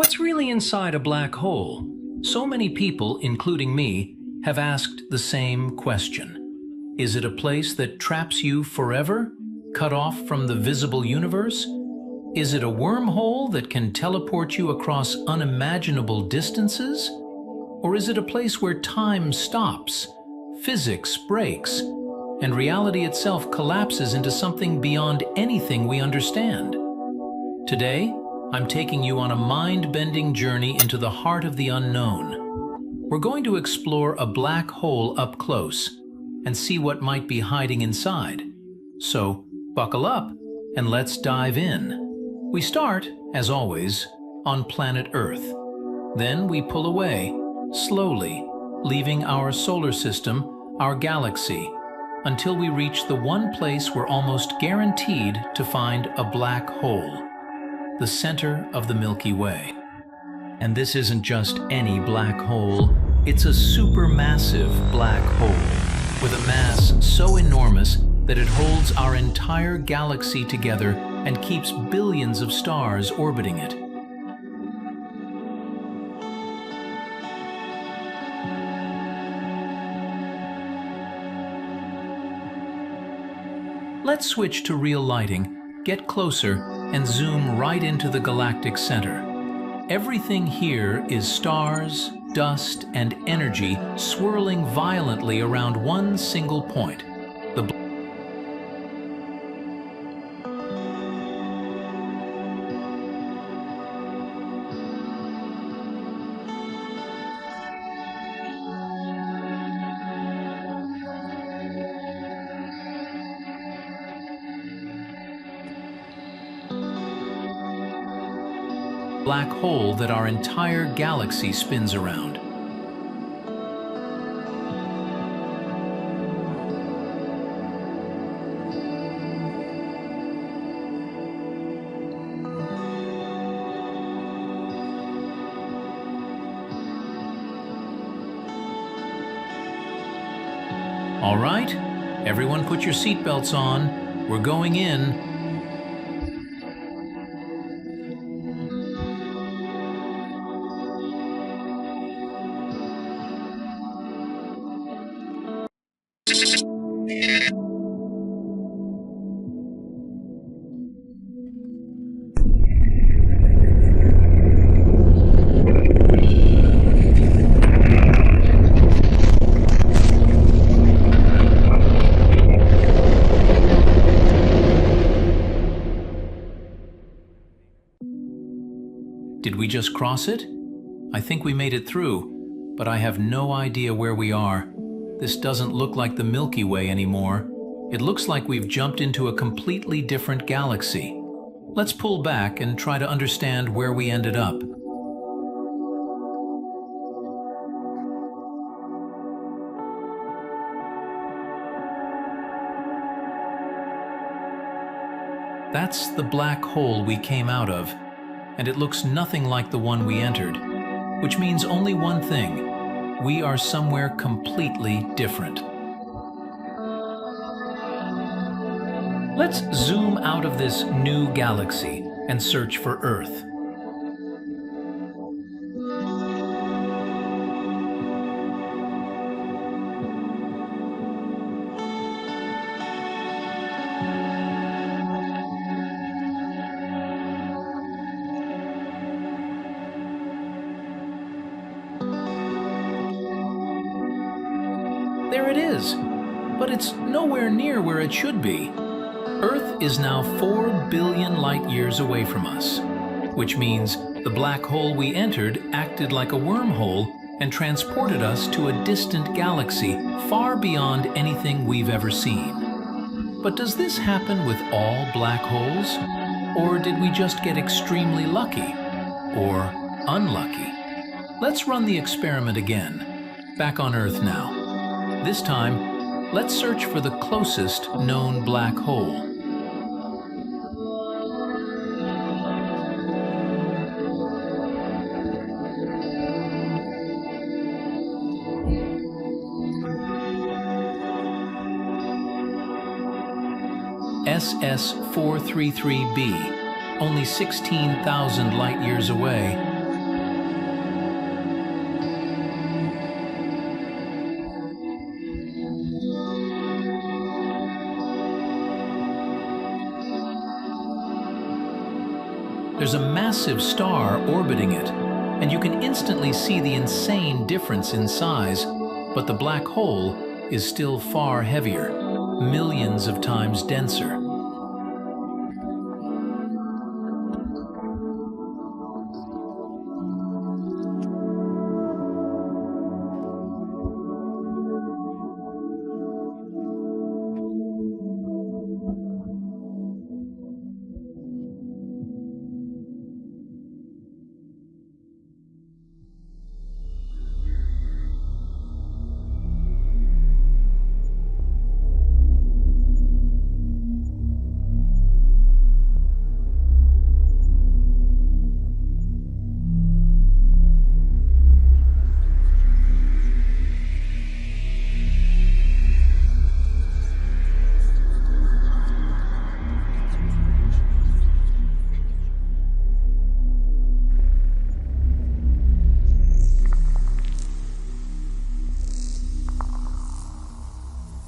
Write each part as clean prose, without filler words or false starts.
What's really inside a black hole? So many people, including me, have asked the same question. Is it a place that traps you forever, cut off from the visible universe? Is it a wormhole that can teleport you across unimaginable distances? Or is it a place where time stops, physics breaks, and reality itself collapses into something beyond anything we understand? Today, I'm taking you on a mind-bending journey into the heart of the unknown. We're going to explore a black hole up close and see what might be hiding inside. So, buckle up and let's dive in. We start, as always, on planet Earth. Then we pull away, slowly, leaving our solar system, our galaxy, until we reach the one place we're almost guaranteed to find a black hole. The center of the Milky Way. And this isn't just any black hole, it's a supermassive black hole with a mass so enormous that it holds our entire galaxy together and keeps billions of stars orbiting it. Let's switch to real lighting, get closer, and zoom right into the galactic center. Everything here is stars, dust, and energy swirling violently around one single point. The black hole that our entire galaxy spins around. All right, everyone put your seatbelts on. We're going in. Did we just cross it? I think we made it through, but I have no idea where we are. This doesn't look like the Milky Way anymore. It looks like we've jumped into a completely different galaxy. Let's pull back and try to understand where we ended up. That's the black hole we came out of, and it looks nothing like the one we entered, which means only one thing: we are somewhere completely different. Let's zoom out of this new galaxy and search for Earth. There it is, but it's nowhere near where it should be. Earth is now 4 billion light years away from us, which means the black hole we entered acted like a wormhole and transported us to a distant galaxy far beyond anything we've ever seen. But does this happen with all black holes? Or did we just get extremely lucky? Or unlucky? Let's run the experiment again. Back on Earth now. This time, let's search for the closest known black hole. SS 433b, only 16,000 light-years away, There's a massive star orbiting it, and you can instantly see the insane difference in size, but the black hole is still far heavier, millions of times denser.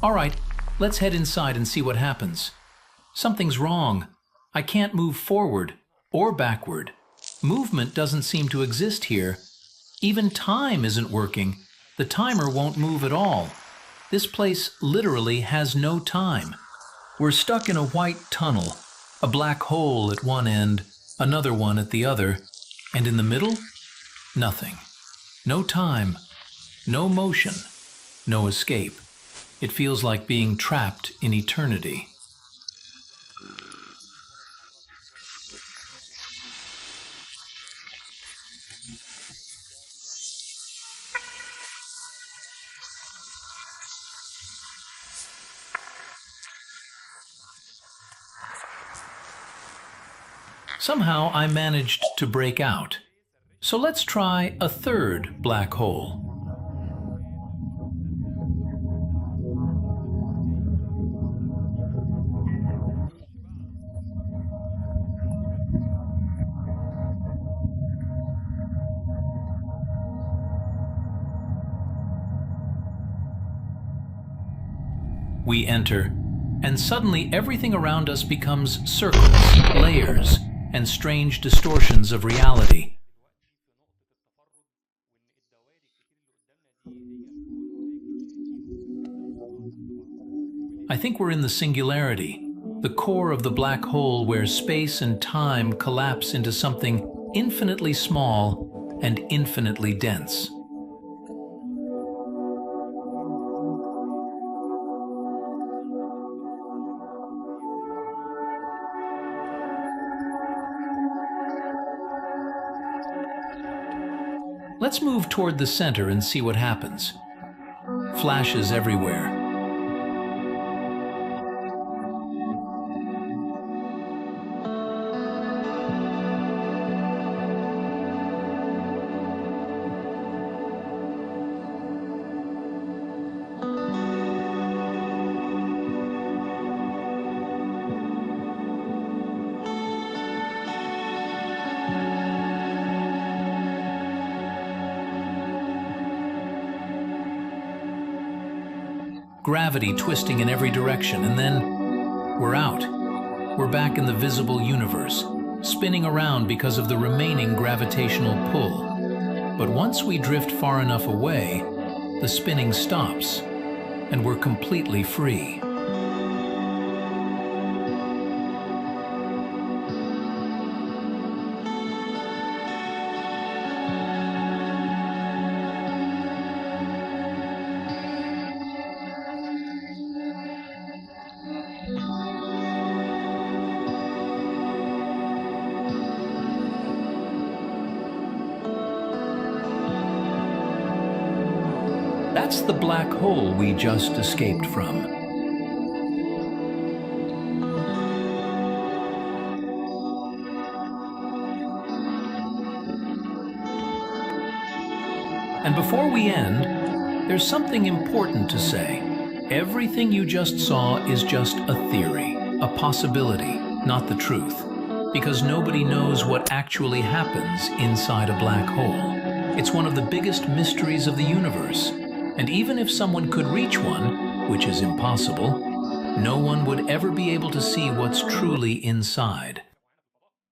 All right, let's head inside and see what happens. Something's wrong. I can't move forward or backward. Movement doesn't seem to exist here. Even time isn't working. The timer won't move at all. This place literally has no time. We're stuck in a white tunnel, a black hole at one end, another one at the other, and in the middle, nothing. No time, no motion, no escape. It feels like being trapped in eternity. Somehow I managed to break out. So let's try a third black hole. We enter, and suddenly everything around us becomes circles, layers, and strange distortions of reality. I think we're in the singularity, the core of the black hole where space and time collapse into something infinitely small and infinitely dense. Let's move toward the center and see what happens. Flashes everywhere. Gravity twisting in every direction, and then we're out. We're back in the visible universe, spinning around because of the remaining gravitational pull. But once we drift far enough away, the spinning stops, and we're completely free. That's the black hole we just escaped from. And before we end, there's something important to say. Everything you just saw is just a theory, a possibility, not the truth, because nobody knows what actually happens inside a black hole. It's one of the biggest mysteries of the universe. And even if someone could reach one, which is impossible, no one would ever be able to see what's truly inside.